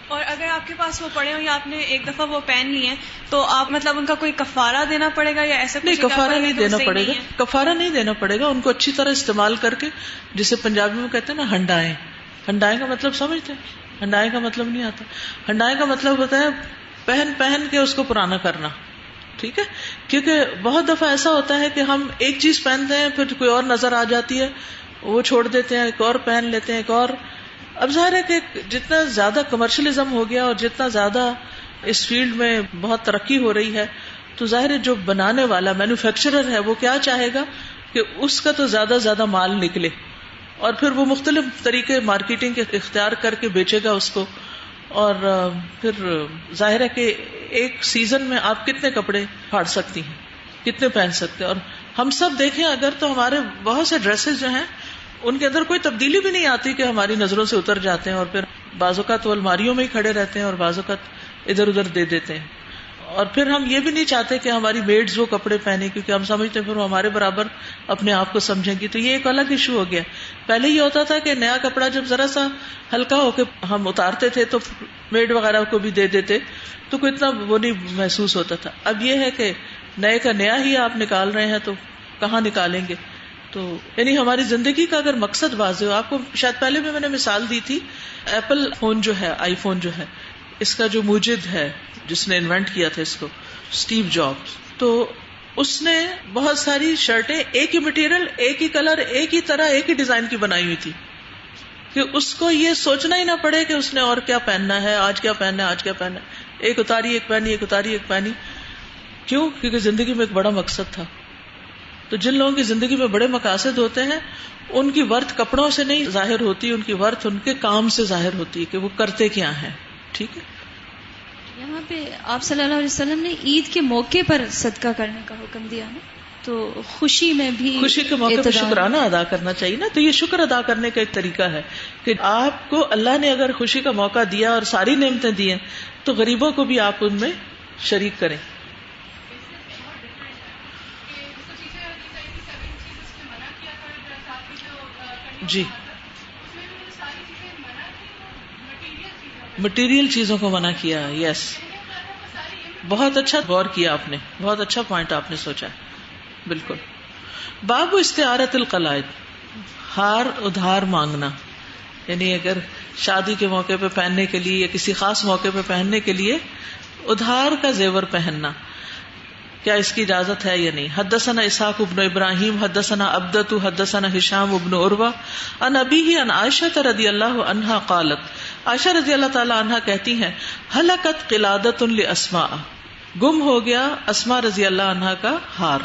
اور اگر آپ کے پاس وہ پڑے ہو یا آپ نے ایک دفعہ وہ پہن لی ہیں تو آپ مطلب ان کا کوئی کفارہ دینا پڑے گا یا ایسا کچھ؟ نہیں, کفارہ نہیں دینا پڑے گا, کفارہ نہیں دینا پڑے گا. ان کو اچھی طرح استعمال کر کے, جسے پنجابی میں کہتے ہیں نا ہنڈائیں, ہنڈائیں کا مطلب سمجھتے ہیں؟ ہنڈائیں کا مطلب نہیں آتا. ہنڈائیں کا مطلب ہوتا ہے پہن کے اس کو پرانا کرنا, ٹھیک ہے. کیونکہ بہت دفعہ ایسا ہوتا ہے کہ ہم ایک چیز پہنتے ہیں, پھر کوئی اور نظر آ جاتی ہے, وہ چھوڑ دیتے ہیں, ایک اور پہن لیتے ہیں, ایک اور. اب ظاہر ہے کہ جتنا زیادہ کمرشلزم ہو گیا اور جتنا زیادہ اس فیلڈ میں بہت ترقی ہو رہی ہے, تو ظاہر ہے جو بنانے والا مینوفیکچرر ہے وہ کیا چاہے گا کہ اس کا تو زیادہ مال نکلے, اور پھر وہ مختلف طریقے مارکیٹنگ کے اختیار کر کے بیچے گا اس کو. اور پھر ظاہر ہے کہ ایک سیزن میں آپ کتنے کپڑے پھاڑ سکتی ہیں, کتنے پہن سکتے ہیں. اور ہم سب دیکھیں اگر, تو ہمارے بہت سے ڈریسز جو ہیں ان کے اندر کوئی تبدیلی بھی نہیں آتی کہ ہماری نظروں سے اتر جاتے ہیں, اور پھر بعض اوقات وہ الماریوں میں ہی کھڑے رہتے ہیں اور بعض اوقات ادھر ادھر دے دیتے ہیں. اور پھر ہم یہ بھی نہیں چاہتے کہ ہماری میڈز وہ کپڑے پہنے, کیونکہ ہم سمجھتے ہیں پھر وہ ہمارے برابر اپنے آپ کو سمجھیں گی. تو یہ ایک الگ ایشو ہو گیا. پہلے یہ ہوتا تھا کہ نیا کپڑا جب ذرا سا ہلکا ہو کے ہم اتارتے تھے تو میڈ وغیرہ کو بھی دے دیتے, تو کوئی اتنا وہ نہیں محسوس ہوتا تھا. اب یہ ہے کہ نئے کا نیا ہی آپ نکال رہے ہیں, تو کہاں نکالیں گے. تو یعنی ہماری زندگی کا اگر مقصد واضح ہو, آپ کو شاید پہلے بھی میں نے مثال دی تھی, ایپل فون جو ہے, آئی فون جو ہے, اس کا جو موجد ہے جس نے انوینٹ کیا تھا اس کو, اسٹیو جابس, تو اس نے بہت ساری شرٹیں ایک ہی مٹیریل, ایک ہی کلر, ایک ہی طرح, ایک ہی ڈیزائن کی بنائی ہوئی تھی کہ اس کو یہ سوچنا ہی نہ پڑے کہ اس نے اور کیا پہننا ہے, آج کیا پہننا ہے, آج کیا پہننا ہے. ایک اتاری ایک پہنی, ایک اتاری ایک پہنی. کیوں؟ کیونکہ زندگی میں ایک بڑا مقصد تھا. تو جن لوگوں کی زندگی میں بڑے مقاصد ہوتے ہیں ان کی ورتھ کپڑوں سے نہیں ظاہر ہوتی, ان کی ورتھ ان کے کام سے ظاہر ہوتی ہے کہ وہ کرتے کیا ہیں. ٹھیک ہے. یہاں پہ آپ صلی اللہ علیہ وسلم نے عید کے موقع پر صدقہ کرنے کا حکم دیا نا, تو خوشی میں بھی, خوشی کے موقع پر شکرانہ ادا کرنا چاہیے نا. تو یہ شکر ادا کرنے کا ایک طریقہ ہے کہ آپ کو اللہ نے اگر خوشی کا موقع دیا اور ساری نعمتیں دی ہیں تو غریبوں کو بھی آپ ان میں شریک کریں. جی, مٹیریل چیزوں کو منع کیا. یس, بہت اچھا غور کیا آپ نے, بہت اچھا پوائنٹ آپ نے سوچا. بالکل. باب استعارت القلائد, ہار ادھار مانگنا, یعنی اگر شادی کے موقع پہ پہننے کے لیے یا کسی خاص موقع پہ پہننے کے لیے ادھار کا زیور پہننا, کیا اس کی اجازت ہے یا نہیں. حدثنا اسحاق ابن ابراہیم حدثنا عبدۃ حدثنا ہشام ابن عروہ عن ابیہ عن عائشہ رضی اللہ عنہا قالت, عائشہ رضی اللہ تعالی عنہا کہتی ہیں, ہلکت قلادۃ لاسماء, گم ہو گیا اسما رضی اللہ عنہا کا ہار.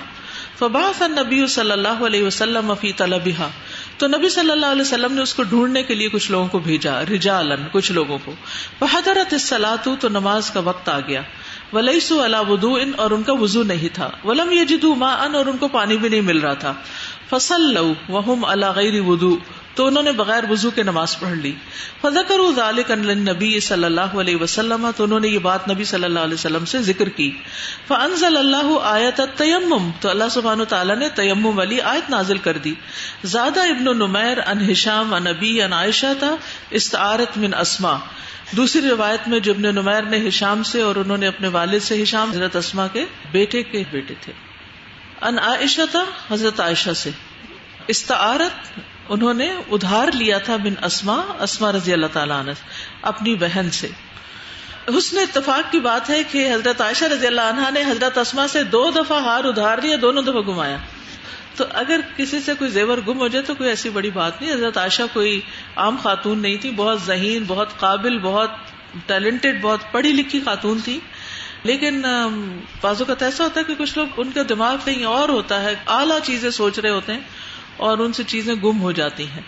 فبعث النبی صلی اللہ علیہ وسلم فی طلبها، تو نبی صلی اللہ علیہ وسلم نے اس کو ڈھونڈنے کے لیے کچھ لوگوں کو بھیجا، رجالن کچھ لوگوں کو. فحضرت الصلاۃ، تو نماز کا وقت آ گیا. ولیسوا علی وضوء، اور ان کا وضو نہیں تھا. ولم یجدوا ماء، اور ان کو پانی بھی نہیں مل رہا تھا. فصلوا وهم علی غیر وضوء، تو انہوں نے بغیر وضو کے نماز پڑھ لی. فذکروا ذلک للنبی صلی اللہ علیہ وسلم، تو انہوں نے یہ بات نبی صلی اللہ علیہ وسلم سے ذکر کی. فانزل اللہ آیت التیمم، تو اللہ سبحانہ وتعالی نے تیمم والی آیت نازل کر دی. زاد ابن نمیر عن ہشام عن ابی عن عائشہ استعارت من اسماء، دوسری روایت میں جو ابن نمیر نے ہشام سے اور انہوں نے اپنے والد سے، ہشام حضرت اسماء کے بیٹے تھے، ان عائشہ حضرت عائشہ سے، استعارت انہوں نے ادھار لیا تھا من اسماء رضی اللہ تعالیٰ عنہ اپنی بہن سے. حسن اتفاق کی بات ہے کہ حضرت عائشہ رضی اللہ عنہا نے حضرت اسماء سے 2 دفعہ ہار ادھار لیا، دونوں دفعہ گمایا. تو اگر کسی سے کوئی زیور گم ہو جائے تو کوئی ایسی بڑی بات نہیں. حضرت عائشہ کوئی عام خاتون نہیں تھی، بہت ذہین، بہت قابل، بہت ٹیلنٹڈ، بہت پڑھی لکھی خاتون تھی. لیکن بعض اوقات ایسا ہوتا ہے کہ کچھ لوگ ان کا دماغ کہیں اور ہوتا ہے، اعلیٰ چیزیں سوچ رہے ہوتے ہیں اور ان سے چیزیں گم ہو جاتی ہیں.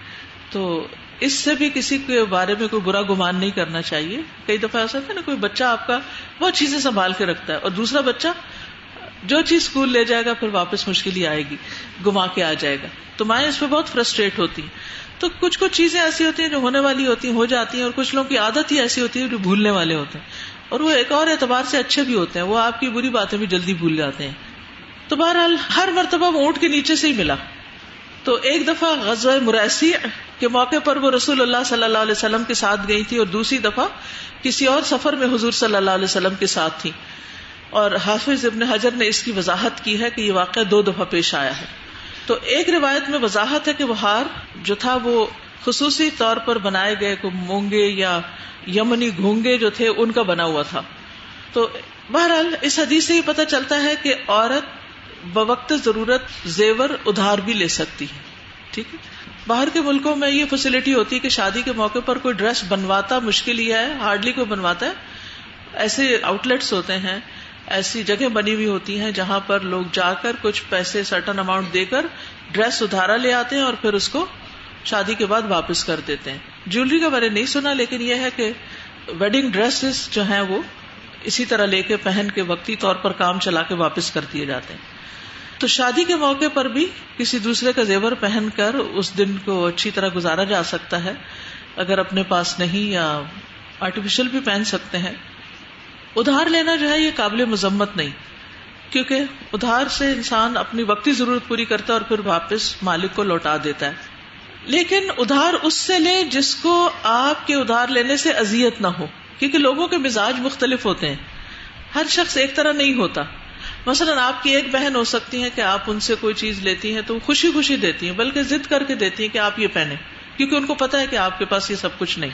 تو اس سے بھی کسی کے بارے میں کوئی برا گمان نہیں کرنا چاہیے. کئی دفعہ ایسا ہوتا ہے نا، کوئی بچہ آپ کا بہت چیزیں سنبھال کے رکھتا ہے اور دوسرا بچہ جو چیز اسکول لے جائے گا پھر واپس مشکل ہی آئے گی، گما کے آ جائے گا. تو مائیں اس پہ بہت فرسٹریٹ ہوتی ہیں. تو کچھ چیزیں ایسی ہوتی ہیں جو ہونے والی ہوتی ہیں، ہو جاتی ہیں، اور کچھ لوگوں کی عادت ہی ایسی ہوتی ہے جو بھولنے والے ہوتے ہیں، اور وہ ایک اور اعتبار سے اچھے بھی ہوتے ہیں، وہ آپ کی بری باتیں بھی جلدی بھول جاتے ہیں. تو بہرحال ہر مرتبہ وہ اونٹ کے نیچے سے ہی ملا. تو ایک دفعہ غزوہ مریسی کے موقع پر وہ رسول اللہ صلی اللہ علیہ وسلم کے ساتھ گئی تھی، اور دوسری دفعہ کسی اور سفر میں حضور صلی اللہ علیہ وسلم کے ساتھ تھی. اور حافظ ابن حجر نے اس کی وضاحت کی ہے کہ یہ واقعہ 2 دفعہ پیش آیا ہے. تو ایک روایت میں وضاحت ہے کہ وہ ہار جو تھا وہ خصوصی طور پر بنائے گئے کو مونگے یا یمنی گھونگے جو تھے ان کا بنا ہوا تھا. تو بہرحال اس حدیث سے یہ پتہ چلتا ہے کہ عورت بوقت ضرورت زیور ادھار بھی لے سکتی ہے. ٹھیک ہے، باہر کے ملکوں میں یہ فیسلٹی ہوتی ہے کہ شادی کے موقع پر کوئی ڈریس بنواتا مشکل ہی ہے، ہارڈلی کوئی بنواتا ہے. ایسے آؤٹ لیٹس ہوتے ہیں، ایسی جگہ بنی ہوئی ہوتی ہیں جہاں پر لوگ جا کر کچھ پیسے سرٹن اماؤنٹ دے کر ڈریس ادھارا لے آتے ہیں اور پھر اس کو شادی کے بعد واپس کر دیتے ہیں. جیولری کا بارے نہیں سنا، لیکن یہ ہے کہ ویڈنگ ڈریسز جو ہیں وہ اسی طرح لے کے پہن کے وقتی طور پر کام چلا کے واپس کر دیے جاتے ہیں. تو شادی کے موقع پر بھی کسی دوسرے کا زیور پہن کر اس دن کو اچھی طرح گزارا جا سکتا ہے، اگر اپنے پاس نہیں یا آرٹیفیشل بھی پہن سکتے ہیں. ادھار لینا جو ہے یہ قابل مذمت نہیں، کیونکہ ادھار سے انسان اپنی وقتی ضرورت پوری کرتا ہے اور پھر واپس مالک کو لوٹا دیتا ہے. لیکن ادھار اس سے لیں جس کو آپ کے ادھار لینے سے اذیت نہ ہو، کیونکہ لوگوں کے مزاج مختلف ہوتے ہیں، ہر شخص ایک طرح نہیں ہوتا. مثلا آپ کی ایک بہن ہو سکتی ہے کہ آپ ان سے کوئی چیز لیتی ہیں تو وہ خوشی خوشی دیتی ہیں، بلکہ ضد کر کے دیتی ہیں کہ آپ یہ پہنیں، کیونکہ ان کو پتا ہے کہ آپ کے پاس یہ سب کچھ نہیں.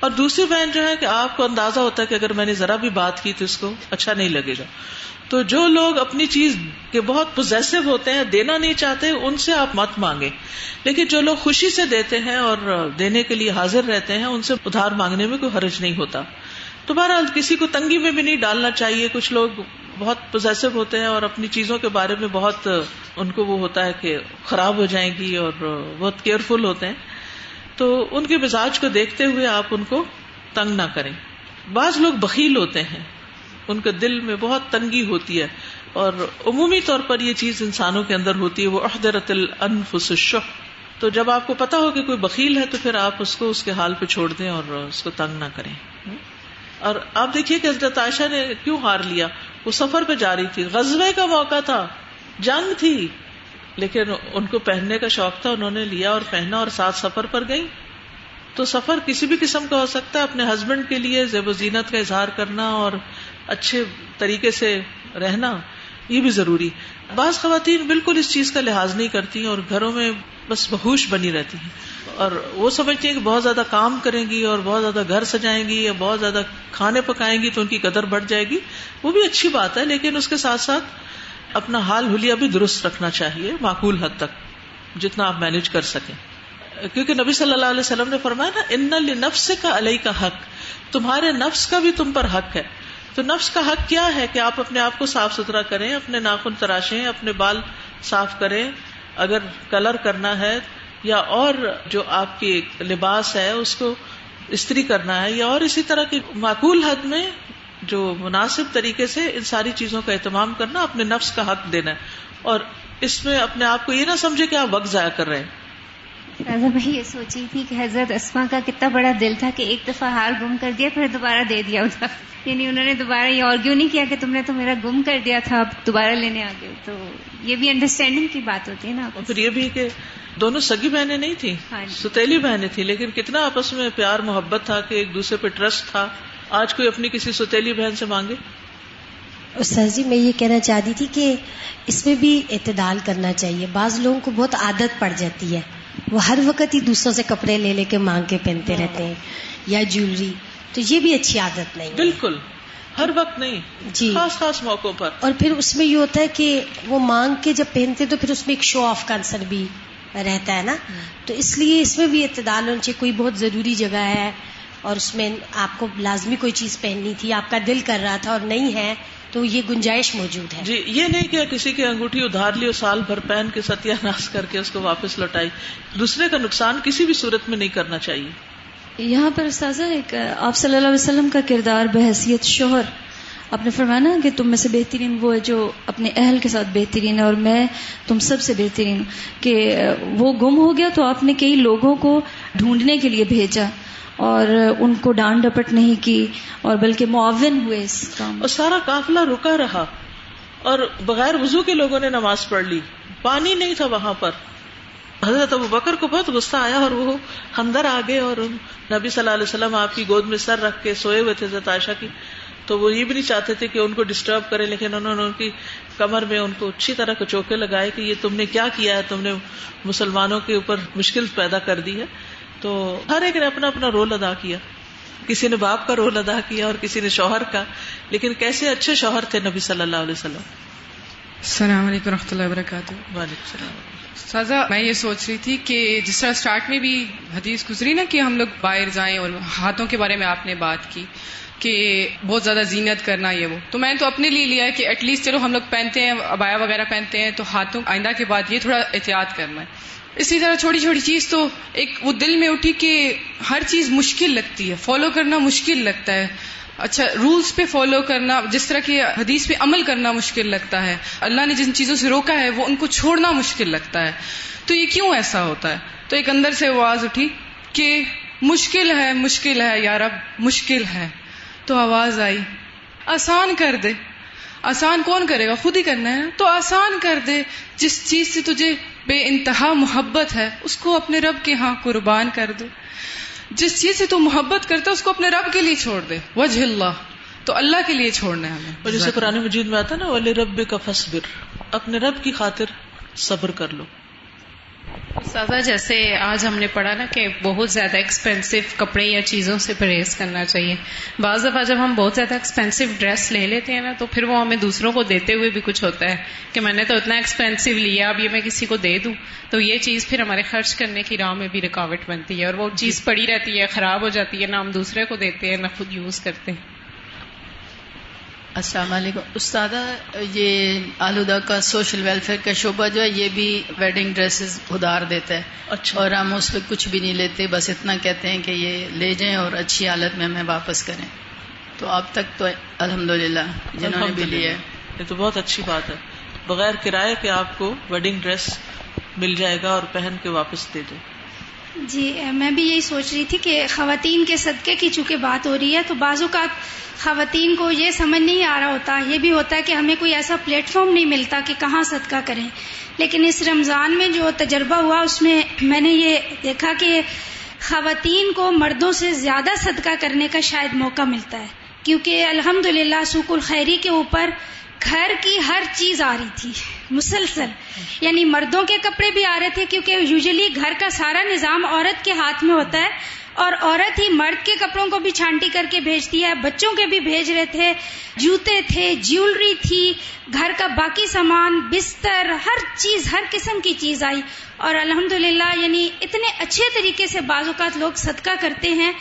اور دوسری بہن جو ہے کہ آپ کو اندازہ ہوتا ہے کہ اگر میں نے ذرا بھی بات کی تو اس کو اچھا نہیں لگے گا. تو جو لوگ اپنی چیز کے بہت پوزیسو ہوتے ہیں، دینا نہیں چاہتے، ان سے آپ مت مانگیں. لیکن جو لوگ خوشی سے دیتے ہیں اور دینے کے لیے حاضر رہتے ہیں، ان سے ادھار مانگنے میں کوئی حرج نہیں ہوتا. تو بہرحال کسی کو تنگی میں بھی نہیں ڈالنا چاہیے. کچھ لوگ بہت پوزیسو ہوتے ہیں اور اپنی چیزوں کے بارے میں بہت ان کو وہ ہوتا ہے کہ خراب ہو جائیں گی اور بہت کیئرفل ہوتے ہیں. تو ان کے مزاج کو دیکھتے ہوئے آپ ان کو تنگ نہ کریں. بعض لوگ بخیل ہوتے ہیں، ان کے دل میں بہت تنگی ہوتی ہے، اور عمومی طور پر یہ چیز انسانوں کے اندر ہوتی ہے، وہ احضرت الانفس الشح. تو جب آپ کو پتا ہو کہ کوئی بخیل ہے تو پھر آپ اس کو اس کے حال پہ چھوڑ دیں اور اس کو تنگ نہ کریں. اور آپ دیکھیے کہ حضرت عائشہ نے کیوں ہار لیا. وہ سفر پہ جا رہی تھی، غزوے کا موقع تھا، جنگ تھی، لیکن ان کو پہننے کا شوق تھا، انہوں نے لیا اور پہنا اور ساتھ سفر پر گئی. تو سفر کسی بھی قسم کا ہو سکتا ہے. اپنے ہسبینڈ کے لیے زیب و زینت کا اظہار کرنا اور اچھے طریقے سے رہنا یہ بھی ضروری. بعض خواتین بالکل اس چیز کا لحاظ نہیں کرتی اور گھروں میں بس بہوش بنی رہتی ہیں، اور وہ سمجھتی ہیں کہ بہت زیادہ کام کریں گی اور بہت زیادہ گھر سجائیں گی یا بہت زیادہ کھانے پکائیں گی تو ان کی قدر بڑھ جائے گی. وہ بھی اچھی بات ہے، لیکن اس کے ساتھ ساتھ اپنا حال حلیہ بھی درست رکھنا چاہیے، معقول حد تک جتنا آپ مینج کر سکیں. کیونکہ نبی صلی اللہ علیہ وسلم نے فرمایا نا، ان لنفسک علیک حق، تمہارے نفس کا بھی تم پر حق ہے. تو نفس کا حق کیا ہے کہ آپ اپنے آپ کو صاف ستھرا کریں، اپنے ناخن تراشیں، اپنے بال صاف کریں، اگر کلر کرنا ہے یا اور جو آپ کی لباس ہے اس کو استری کرنا ہے، یا اور اسی طرح کی معقول حد میں جو مناسب طریقے سے ان ساری چیزوں کا اہتمام کرنا، اپنے نفس کا حق دینا ہے، اور اس میں اپنے آپ کو یہ نہ سمجھے کہ آپ وقت ضائع کر رہے ہیں. میں یہ سوچی تھی کہ حضرت اسما کا کتنا بڑا دل تھا کہ ایک دفعہ ہار گم کر دیا پھر دوبارہ دے دیا ادھر، یعنی انہوں نے دوبارہ یہ آرگیو نہیں کیا کہ تم نے تو میرا گم کر دیا تھا اب دوبارہ لینے آ گئے. تو یہ بھی انڈرسٹینڈنگ کی بات ہوتی ہے نا. اور پھر یہ بھی کہ دونوں سگی بہنیں نہیں تھیں، ستیلی بہنیں تھیں، لیکن کتنا آپس میں پیار محبت تھا کہ ایک دوسرے پہ ٹرسٹ تھا. آج کوئی اپنی کسی ستیلی بہن سے مانگے. استاذ جی میں یہ کہنا چاہتی تھی کہ اس میں بھی اعتدال کرنا چاہیے. بعض لوگوں کو بہت عادت پڑ جاتی ہے، وہ ہر وقت ہی دوسروں سے کپڑے لے لے کے مانگ کے پہنتے رہتے ہیں یا جیولری، تو یہ بھی اچھی عادت نہیں. بالکل ہر وقت نہیں جی، خاص خاص موقعوں پر. اور پھر اس میں یہ ہوتا ہے کہ وہ مانگ کے جب پہنتے تو پھر اس میں ایک شو آف کا عنصر بھی رہتا ہے نا. تو اس لیے اس میں بھی اعتدال ہونا چاہیے. کوئی بہت ضروری جگہ ہے اور اس میں آپ کو لازمی کوئی چیز پہننی تھی، آپ کا دل کر رہا تھا اور نہیں ہے، تو یہ گنجائش موجود ہے. جی یہ نہیں کہ کسی کی انگوٹھی ادھار لی اور سال بھر پہن کے ستیہ ناش کر کے اس کو واپس لوٹائی. دوسرے کا نقصان کسی بھی صورت میں نہیں کرنا چاہیے. یہاں پر استاذہ ایک آپ صلی اللہ علیہ وسلم کا کردار بحیثیت شوہر، آپ نے فرمایا نا کہ تم میں سے بہترین وہ ہے جو اپنے اہل کے ساتھ بہترین ہے اور میں تم سب سے بہترین ہوں. کہ وہ گم ہو گیا تو آپ نے کئی لوگوں کو ڈھونڈنے کے لیے بھیجا اور ان کو ڈانٹ ڈپٹ نہیں کی اور بلکہ معاون ہوئے اس کام. اور سارا قافلہ رکا رہا اور بغیر وضو کے لوگوں نے نماز پڑھ لی، پانی نہیں تھا وہاں پر. حضرت ابو بکر کو بہت غصہ آیا اور وہ اندر آ گئے اور نبی صلی اللہ علیہ وسلم آپ کی گود میں سر رکھ کے سوئے ہوئے تھے حضرت عائشہ کی. تو وہ یہ بھی نہیں چاہتے تھے کہ ان کو ڈسٹرب کریں، لیکن انہوں نے ان کی کمر میں ان کو اچھی طرح کے چوکے لگائے کہ یہ تم نے کیا کیا ہے، تم نے مسلمانوں کے اوپر مشکل پیدا کر دی ہے. تو ہر ایک نے اپنا اپنا رول ادا کیا، کسی نے باپ کا رول ادا کیا اور کسی نے شوہر کا. لیکن کیسے اچھے شوہر تھے نبی صلی اللہ علیہ وسلم. السلام علیکم ورحمۃ اللہ وبرکاتہ. وعلیکم السلام. سازا میں یہ سوچ رہی تھی کہ جس طرح سٹارٹ میں بھی حدیث گزری نا کہ ہم لوگ باہر جائیں، اور ہاتھوں کے بارے میں آپ نے بات کی کہ بہت زیادہ زینت کرنا یہ وہ، تو میں نے تو اپنے لیے لیا ہے کہ ایٹ لیسٹ چلو ہم لوگ پہنتے ہیں عبایا وغیرہ پہنتے ہیں تو ہاتھوں آئندہ کے بعد یہ تھوڑا احتیاط کرنا ہے. اسی طرح چھوٹی چھوٹی چیز تو ایک وہ دل میں اٹھی کہ ہر چیز مشکل لگتی ہے، فالو کرنا مشکل لگتا ہے. اچھا رولز پہ فالو کرنا، جس طرح کی حدیث پہ عمل کرنا مشکل لگتا ہے. اللہ نے جن چیزوں سے روکا ہے وہ ان کو چھوڑنا مشکل لگتا ہے. تو یہ کیوں ایسا ہوتا ہے؟ تو ایک اندر سے آواز اٹھی کہ مشکل ہے یا رب مشکل ہے. تو آواز آئی آسان کر دے. آسان کون کرے گا؟ خود ہی کرنا ہے. تو آسان کر دے. جس چیز سے تجھے بے انتہا محبت ہے اس کو اپنے رب کے ہاں قربان کر دے. جس چیز سے تو محبت کرتا ہے اس کو اپنے رب کے لیے چھوڑ دے. وجہ اللہ، تو اللہ کے لیے چھوڑنا ہے ہمیں. اور جیسے قرآن مجید میں آتا نا وَلِرَبِّكَ فَاصْبِرْ، اپنے رب کی خاطر صبر کر لو. سادہ جیسے آج ہم نے پڑھا نا کہ بہت زیادہ ایکسپینسو کپڑے یا چیزوں سے پرہیز کرنا چاہیے. بعض دفعہ جب ہم بہت زیادہ ایکسپینسو ڈریس لے لیتے ہیں نا تو پھر وہ ہمیں دوسروں کو دیتے ہوئے بھی کچھ ہوتا ہے کہ میں نے تو اتنا ایکسپینسو لیا، اب یہ میں کسی کو دے دوں، تو یہ چیز پھر ہمارے خرچ کرنے کی راہ میں بھی رکاوٹ بنتی ہے اور وہ چیز پڑی رہتی ہے، خراب ہو جاتی ہے، نہ ہم دوسرے کو دیتے ہیں نہ خود یوز کرتے ہیں. السلام علیکم استاذہ. یہ آلودہ کا سوشل ویلفیئر کا شعبہ جو ہے یہ بھی ویڈنگ ڈریسز ادھار دیتا ہے. اچھا. اور ہم اس پہ کچھ بھی نہیں لیتے، بس اتنا کہتے ہیں کہ یہ لے جائیں اور اچھی حالت میں ہمیں واپس کریں. تو اب تک تو الحمدللہ جنہوں نے بھی لیا ہے. یہ تو بہت اچھی بات ہے، بغیر کرائے کے آپ کو ویڈنگ ڈریس مل جائے گا اور پہن کے واپس دے دیں. جی میں بھی یہی سوچ رہی تھی کہ خواتین کے صدقے کی چونکہ بات ہو رہی ہے تو بعض اوقات خواتین کو یہ سمجھ نہیں آ رہا ہوتا، یہ بھی ہوتا ہے کہ ہمیں کوئی ایسا پلیٹ فارم نہیں ملتا کہ کہاں صدقہ کریں. لیکن اس رمضان میں جو تجربہ ہوا اس میں میں نے یہ دیکھا کہ خواتین کو مردوں سے زیادہ صدقہ کرنے کا شاید موقع ملتا ہے، کیونکہ الحمدللہ سوق الخیری کے اوپر گھر کی ہر چیز آ رہی تھی مسلسل، یعنی مردوں کے کپڑے بھی آ رہے تھے کیونکہ یوزلی گھر کا سارا نظام عورت کے ہاتھ میں ہوتا ہے اور عورت ہی مرد کے کپڑوں کو بھی چھانٹی کر کے بھیجتی ہے، بچوں کے بھی بھیج رہے تھے، جوتے تھے، جیولری تھی، گھر کا باقی سامان، بستر، ہر چیز، ہر قسم کی چیز آئی. اور الحمدللہ یعنی اتنے اچھے طریقے سے بعض اوقات لوگ صدقہ کرتے ہیں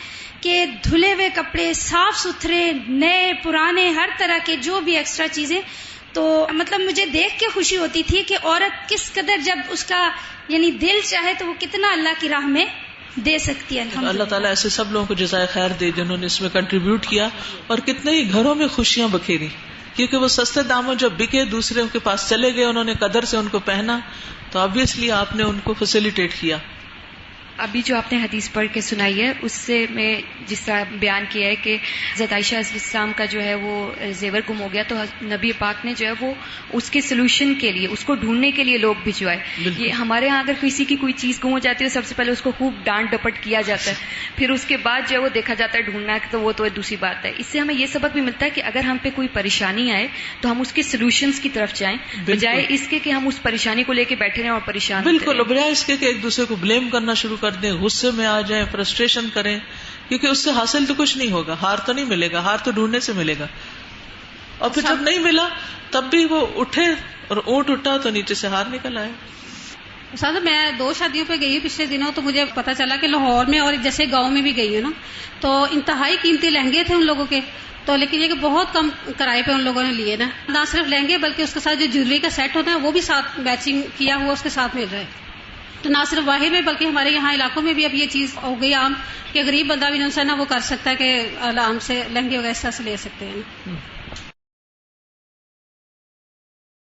کہ دھلے ہوئے کپڑے، صاف ستھرے، نئے پرانے، ہر طرح کے جو بھی ایکسٹرا چیزیں. تو مطلب مجھے دیکھ کے خوشی ہوتی تھی کہ عورت کس قدر جب اس کا یعنی دل چاہے تو وہ کتنا اللہ کی راہ میں دے سکتی ہے. الحمدللہ. اللہ تعالیٰ ایسے سب لوگوں کو جزائے خیر دے جنہوں نے اس میں کنٹریبیوٹ کیا، اور کتنے ہی گھروں میں خوشیاں بکھیری، کیونکہ وہ سستے داموں جب بکے دوسرے کے پاس چلے گئے، انہوں نے قدر سے ان کو پہنا، تو آبویسلی آپ نے ان کو فیسیلیٹیٹ کیا. ابھی جو آپ نے حدیث پڑھ کے سنائی ہے اس سے میں جس طرح بیان کیا ہے کہ حضرت عائشہ علیہ السلام کا جو ہے وہ زیور گم ہو گیا، تو نبی پاک نے جو ہے وہ اس کے سلوشن کے لیے، اس کو ڈھونڈنے کے لیے لوگ بھجوائے. یہ ہمارے ہاں اگر کسی کی کوئی چیز گم ہو جاتی ہے سب سے پہلے اس کو خوب ڈانٹ ڈپٹ کیا جاتا ہے، پھر اس کے بعد جو ہے وہ دیکھا جاتا ہے ڈھونڈنا، تو وہ تو دوسری بات ہے. اس سے ہمیں یہ سبق بھی ملتا ہے کہ اگر ہم پہ کوئی پریشانی آئے تو ہم اس کے سلوشنز کی طرف جائیں، بجائے اس کے کہ ہم اس پریشانی کو لے کے بیٹھے رہیں اور پریشان. بالکل، بجائے اس کے کہ ایک دوسرے کو بلیم کرنا شروع کر دیں، غصے میں آ جائیں، فرسٹریشن کریں، کیونکہ اس سے حاصل تو کچھ نہیں ہوگا، ہار تو نہیں ملے گا، ہار تو ڈھونڈنے سے ملے گا. اور پھر جب نہیں ملا تب بھی وہ اٹھے، اور اونٹ اٹھا تو نیچے سے ہار نکل آئے. استاد میں 2 شادیوں پہ گئی ہوں پچھلے دنوں، تو مجھے پتا چلا کہ لاہور میں اور جیسے گاؤں میں بھی گئی ہوں نا، تو انتہائی قیمتی لہنگے تھے ان لوگوں کے، تو لیکن یہ کہ بہت کم کرائے پہ ان لوگوں نے لیے نا. نہ صرف لہنگے بلکہ اس کے ساتھ جو جیولری کا سیٹ ہوتا ہے وہ بھی ساتھ میچنگ کیا ہوا اس کے ساتھ مل رہا ہے. تو نہ صرف باہر میں بلکہ ہمارے یہاں علاقوں میں بھی اب یہ چیز ہو گئی عام کہ غریب بندہ بھی جو ہے نا وہ کر سکتا ہے کہ آرام سے لہنگے وغیرہ سے لے سکتے ہیں.